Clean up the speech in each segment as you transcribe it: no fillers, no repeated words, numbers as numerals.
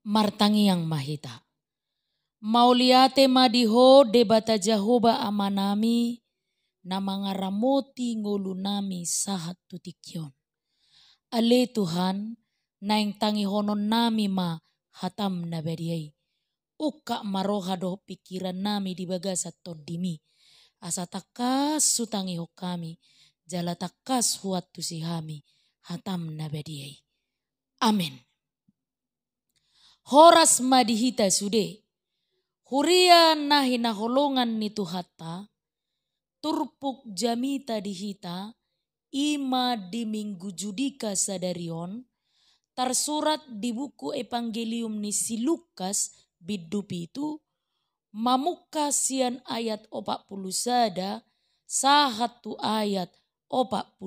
martangi yang mahita. Mauliate madiho debata Jahoba amanami na mga ramoti ngulunami sahat tutikyon. Ale Tuhan na yang tangihonon nami ma hatam na beriay. Uka maroha do pikiran nami di bagasa todimi. Asa takas sutangiho kami. Jala takas huat tusihami hatam na beriay. Amin. Horas madihita sude. Huria nahi naholongan ni Tuhata. Turpuk jamita dihita. Ima di minggu judika sadarion. Tersurat di buku Evangelium ni si Lukas bidupi itu. Mamuka sian ayat 40 sada. Sahatu ayat 40.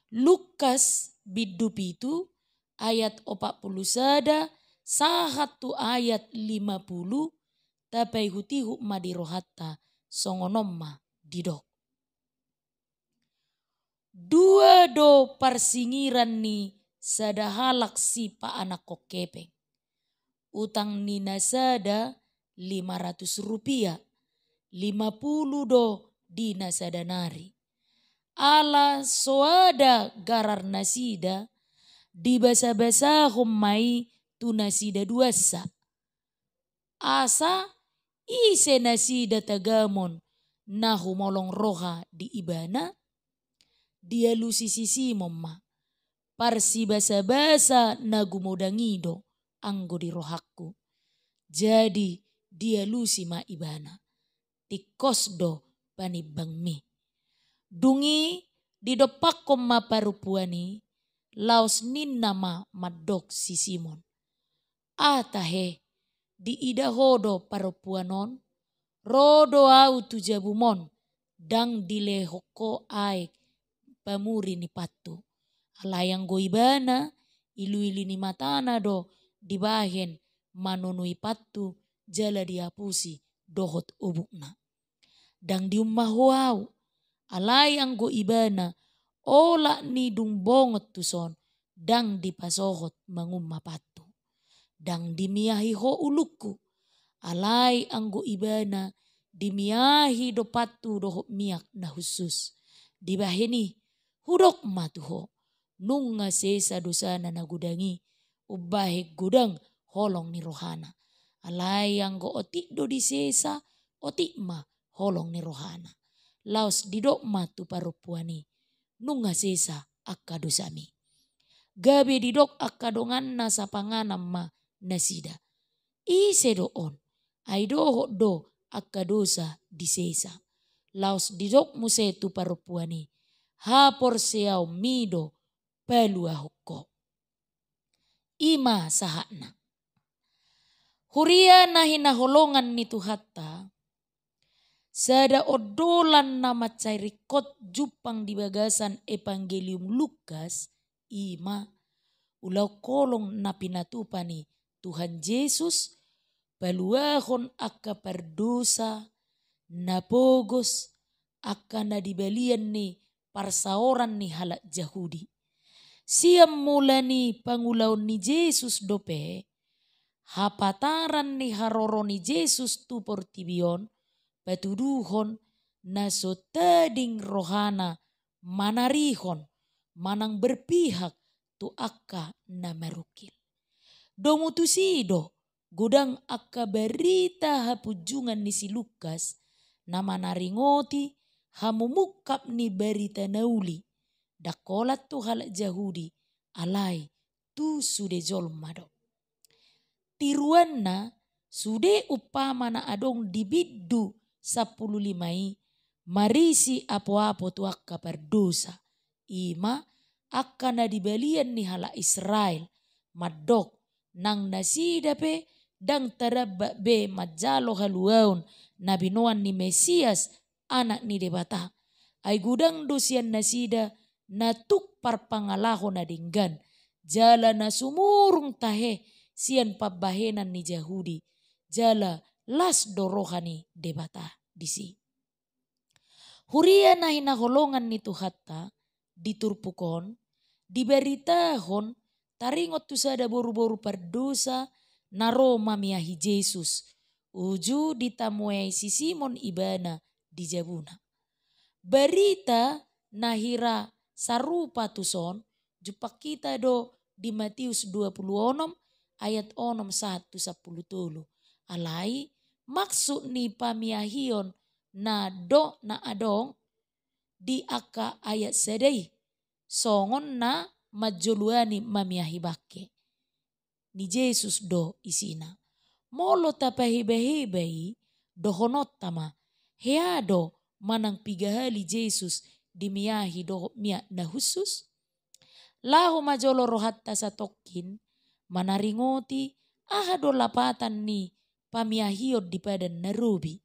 Lukas bidupi itu ayat 40 sada. Sahatu ayat 50. Tapai hutihu madirohata songonomma didok. Dua do parsingiran ni sadahalak si pa anak kokepeng. Utang ni nasada 500 rupiah. 50 do di nasadanari. Ala soada garar nasida di basa-basa humai tu nasida duasa. Asa ise nasida tagamon na humolong roha di ibana. Dia lusisisi momma. Parsi basa-basa na gumodangido anggo di rohaku. Jadi dia lusi ma ibana. Tikos do panibang mi. Dungi di dopak ma parupuani. Laos ninna ma madok si Simon. Atahe di idahodo parupuanon. Rodo au tujabumon. Dang dilehoko aek pamuri ni patu. Alayang goibana ilu-ilu ni matana do dibahen manunui patu jala diapusi dohot ubukna. Dang diummahuau alayang goibana ola ni dung bongot tuson dang dipasohot mangumma patu. Dang dimiahi ho uluku alay ang goibana dimiahi do patu dohot miak na husus. Dibaheni hudok matuho. Nung nga sesa dosana na gudangi. Ubahig gudang holong ni rohana. Alay ang go otik do di sesa. Otik ma holong ni rohana. Laos didok matu parupuani. Nung nga sesa akadosami. Gabi didok akadongan na sa panganam ma nasida. Ise doon. Ay doho do akadosa di sesa. Laos didok musetu parupuani. Hapor siyaw mido pelua hukko. Ima sahana. Huria na hinaholongan ni Tuhata. Sada odolan na macairikot jupang di bagasan Evangelium Lukas. Ima ulaw kolong na pinatupa ni Tuhan Yesus. Paluahon akka perdosa. Napogos akka na dibalian ni parsaoran ni halak Yahudi. Siam mula ni pangulaw ni Jesus dope, hapataran ni haroro ni Jesus tu portibion, patuduhon na so tading rohana manarihon, manang berpihak tu akka na marukil. Domutusido, gudang akka berita hapujungan ni si Lukas, na manaringoti hamumukap ni berita nauli. Dakolat tu halak Yahudi alay tu sude jolmado. Tiruan na sude upama na adong dibiddu 15 marisi apo-apo tu akka perdosa. Ima akka na dibalian ni halak Israel madok nang nasidape dang tarabba be majalo haluaun na binoan ni Mesias anak ni debata. Ay gudang dosian nasida na tukpar pangalaho na dinggan. Jala na sumurung tahe sian pabahenan ni Yahudi. Jala las dorohani debata disi. Huria na hinaholongan ni Tuhata diturpukon, diberitahon taringot tu sada boru-boru perdosa naro mamiahi Jesus. Uju ditamuai si Simon ibana di jabuna. Berita nahira sarupa tuson jupak kita do di Matius 26 ayat 1-10. Alai maksud ni pamiahion na do na adong di aka ayat sedai songon na majoluani mamiahi bakke. Ni Jesus do isina. Molo tapahibahibai dohonot tama heado manang pigahali Jesus dimiahi do mia na husus. Lahu majolo rohatta satokin manaringoti ahado lapatan ni pamiahion di padan narubi.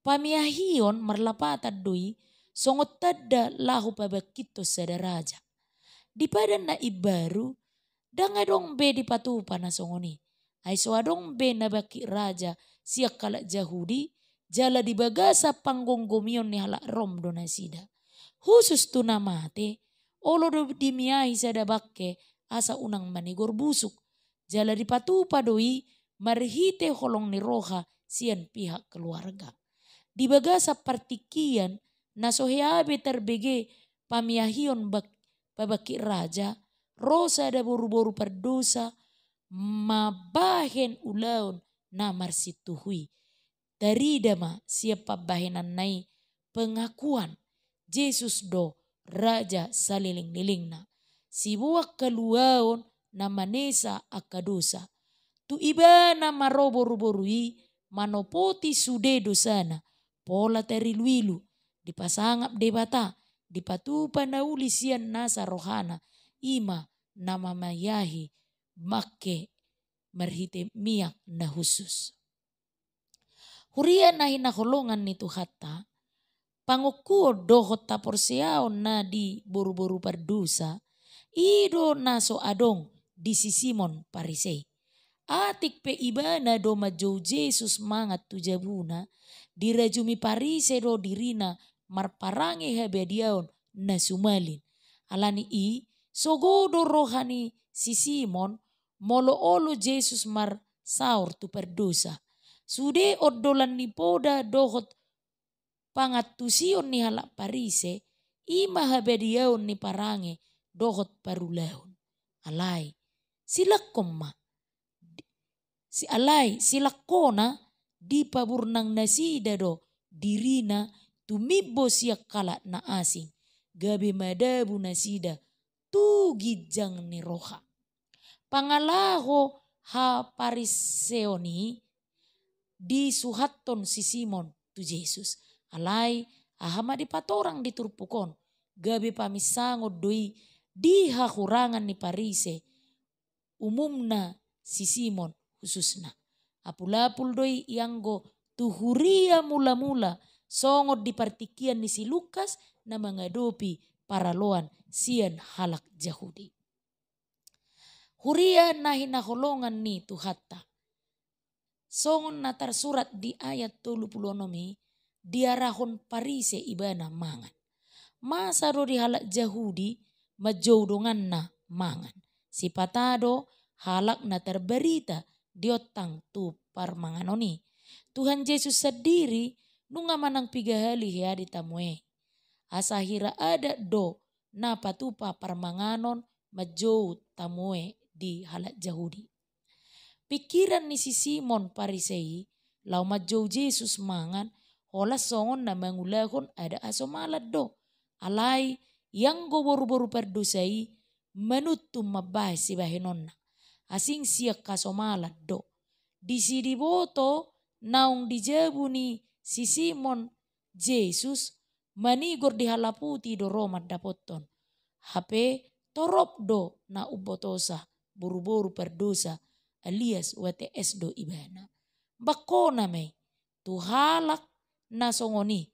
Pamiahion marlapatan doi songot tadda lahu pabakito sadaraja. Di padan na ibaru dangadong be di patupa na songoni. Ay so adong be na baki raja siak kalak Jahudi jala di bagasa panggonggomion ni halak rom do nasida. Khusus tu namate olo do dimiahi sada bakke asa unang manigor busuk. Jala di patupa doi marhite holong ni roha sian pihak keluarga. Di bagasa partikian na soheabe terbege pamiahion pabaki raja rosa ada boru-boru perdosa mabahen ulaun na marsituhui. Dari dama siapa bahenan nai pengakuan Jesus do raja saliling-lilingna. Si buak keluaon na manesa akadosa. Tu iba na maroboru-borui manopoti sude dosana. Pola teriluilu dipasangap debata dipatupa nauli sian nasa rohana ima nama mayahi make marhite miak na husus. Huria na hinaholongan ni Tuhata pangukuo dohot taporseaon na di boru-boru perdosa ido naso adong di si Simon Parisei. Atik pe ibana do majou Jesus mangat tu jabuna dirajumi Parise do dirina marparange habediaon na sumalin. Alani i sogodo rohani si Simon molo-olo Jesus mar saur tu perdosa. Sude oddolan ni poda dohot pangatusion ni halak Parise ima habediaon ni parange dohot parulaon. Alai silakoma si alai silakona di paburnang nasida do dirina tumibo siak kalak na asing gabe madabu nasida tu gijang ni roha. Pangalaho ha Pariseoni di suhatton si Simon tu Jesus. Alai ahama di patorang di turpukon gabe pamisangod doi di hakurangan ni Parise umumna si Simon khususna. Apulapul doi ianggo tuhuria mula-mula songod di partikian ni si Lukas na mengadopi paraloan sian halak Jahudi. Huria na hinaholongan ni Tuhata. Songon na tersurat di ayat 36 diarahon Parise ibana mangan. Masa do di halak Jahudi majoudongan na mangan. Si patado halak na terberita diotang tu parmanganoni. Tuhan Yesus sendiri nunga manang pigahali hea ditamue. Asahira ada do na patupa parmanganon majou tamue di halak Jahudi. Pikiran ni si Simon Parisei lau majou Jesus mangan hola songon na mangulahon ada asomalad do. Alai yang go boru-boru perdosai menutum mabahas si bahenonna. Asing siak kasomalad do. Di sidi boto naung dijabu ni si Simon Jesus manigor di halaputi do romat dapoton. Hape torop do na ubotosa boru-boru perdosa alias WTS do ibana. Bakona may tuhalak na songoni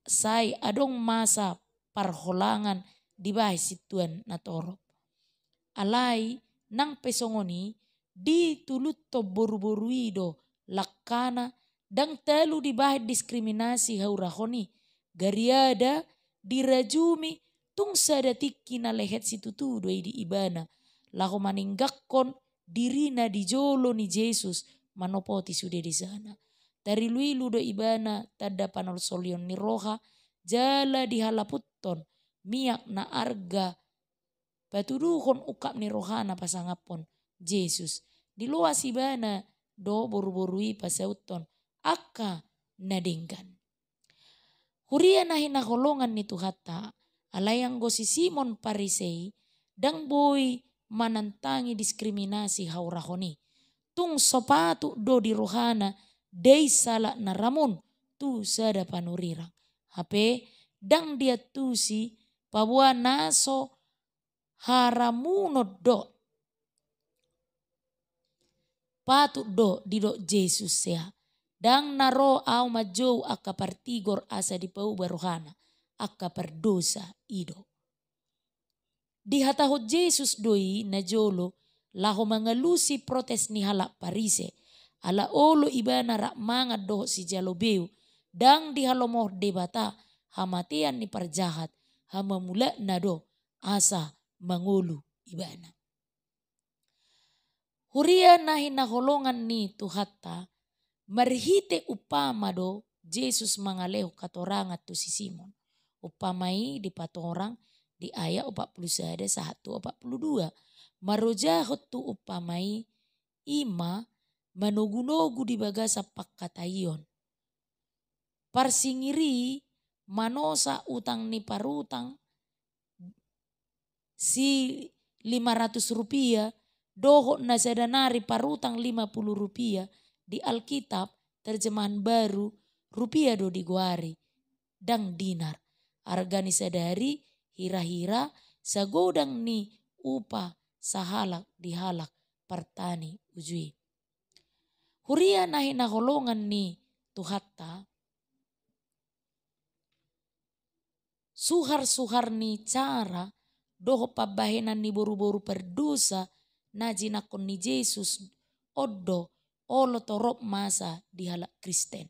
say adong masa parholangan di bahis situan na torop. Alai nang pesongoni di tulut to boru-boruido lakana dang telu di bahid diskriminasi haurahoni gariada dirajumi tung sadatik kina lehet situ tu doi di ibana lahu maninggakon dirina di jolo ni Jesus manopoti sude di sana. Dari luilu do ibana tada panol solion ni roha jala di halaputton miak na arga patuduhon ukap ni rohana pasangapon Jesus. Di luas ibana do boru-borui pasauton akka nadinggan. Huria nahi naholongan ni Tuhata alayang go si Simon Parisei dang boy manantangi diskriminasi haurahoni. Tung sopatu do di rohana day salak na ramon tu sada panurirang. Hape dang dia tusi pabua naso haramunod do. Patut do di do Jesus ya. Dang naro au majou akka partigor asa di pau barohana akka perdosa ido. Di hatahot Jesus doi na jolo laho mangalusi protes ni halak parise. Ala olo ibana rak mangat doh si jalobeu. Dang di halomoh debata hamatian ni parjahat hama mula nado asa mangulu ibana. Huria nahi naholongan ni Tuhata marhite upama do Jesus mangaleo katorangat tu si Simon. Upamai di patorang di ayat 41 142. Marojahot tu upamai ima manogu-nogu di bagasa pakkatayon. Parsingiri manosa utang ni parutang si 500 rupiah dohok na sadanari parutang 50 rupiah di Alkitab terjemahan baru rupiah do diguari dang dinar. Argani sadari hira-hira sagodang ni upa sahalak dihalak partani ujui. Huria nahi naholongan ni Tuhata suhar-suhar ni cara doho pabahenan ni boru-boru perdosa na jinakon ni Jesus oddo olo torop masa di halak Kristen.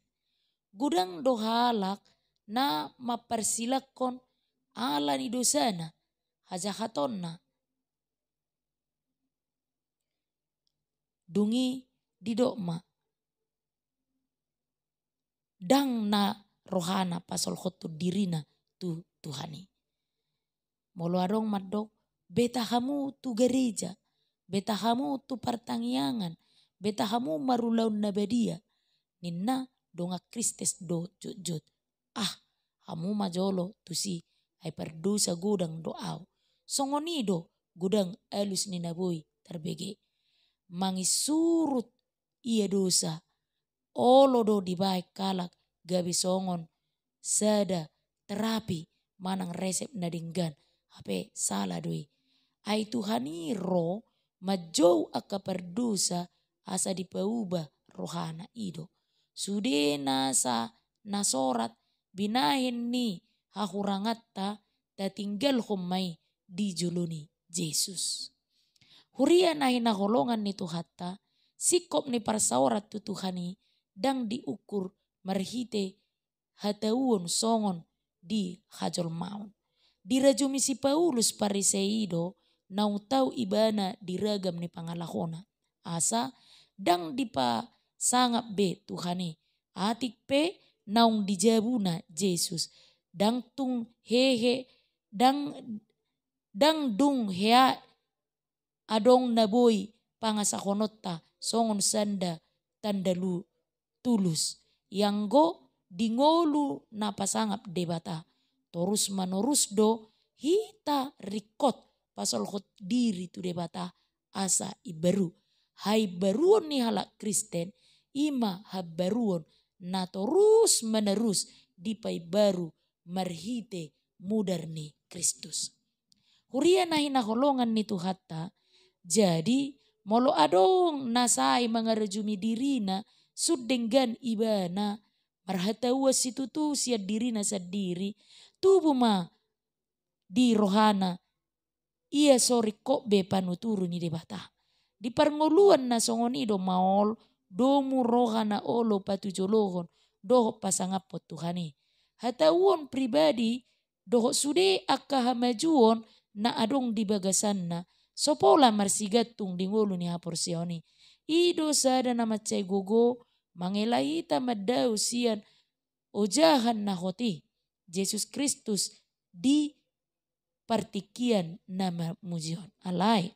Gudang do halak na mapersilakon ala ni dosana hajahatonna dungi di dokma dang na rohana pasol khotu dirina tu Tuhani. Molo adong madok beta hamu tu gereja, beta hamu tu pertangyangan, beta hamu marulaun nabadia ninna donga Kristes do jut-jut. Hamu majolo tu si ay perdosa gudang do au. Songonido gudang alus ni naboi terbege. Mangisurut ia dosa. Olo do dibaik kalak gabi songon sada terapi manang resep nadinggan. Hape salah doi. Ay Tuhani ro majou akka perdosa asa dipaubah rohana ido. Sude nasa nasorat binahin ni hahurangatta tatinggal humay di juluni Jesus. Huria nahi naholongan ni Tuhata sikop ni parsaurat tu Tuhani dang diukur marhite hatauon songon di hajol maun. Dirajumi si Paulus pariseido nau tau ibana diragam ni pangalahona. Asa dang dipa sangap be Tuhani. Atik pe naung dijabuna Jesus. Dang tung hehe dang dung hea adong naboi pangasahonota songon sanda tandalu tulus. Yang go dingolu napasangap debata. Torus manorus do hita rikot pasal hot diri tu debata asa ibaru. Hai baruon ni halak Kristen ima habaruon na terus menerus dipai baru marhite mudarni Kristus. Huria nahi naholongan ni Tuhata jadi molo adong nasai mangarajumi dirina sudenggan ibana marhatawa situtu siat dirina sadiri tubuh ma di rohana ia sori kok be panuturu ni debata. Di parngoluan na songoni do maol domu rohana olo patujolohon doho pasangapot Tuhani. Hatauon pribadi doho sude akka hamajuon na adong di bagasanna Sopola marsigatung di ngulu ni haporsioni. Ido sada nama cai gogo mangelahita madau sian ojahan na hoti. Yesus Kristus di partikian nama muzion. Alai.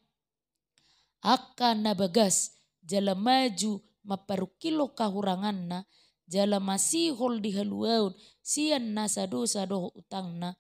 Akan nabagas jala maju maparukilo kahurangan na jala masihol di haluaun sian nasa dosa doh utang na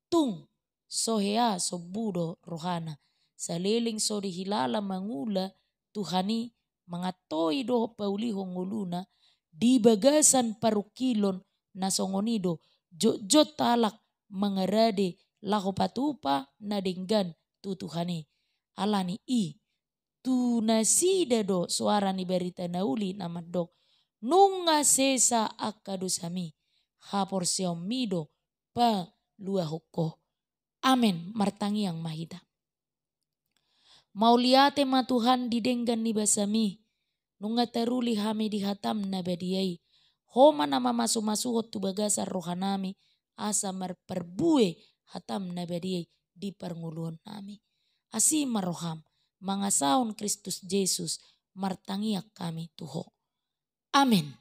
tung sohea sobudo rohana. Saliling so dihilala mangula Tuhani mangatoi doh pauliho nguluna di bagasan parukilon na songonido jot talak mangarade lako patupa na denggan tu Tuhani. Alani tu nasida do suara ni berita nauli namadok nunga sesa akadusami hapor siomido pa lua hoko. Amen martangi yang mahita. Mauliate ma Tuhan didenggan ni basami nunga teruli hami dihatam na badiai. Homa nama masu tu bagasar rohanami asa marperbue hatam na badiai di pernguluan nami. Asi maroham mangasaun Kristus Yesus martangiak kami Tuho. Amin.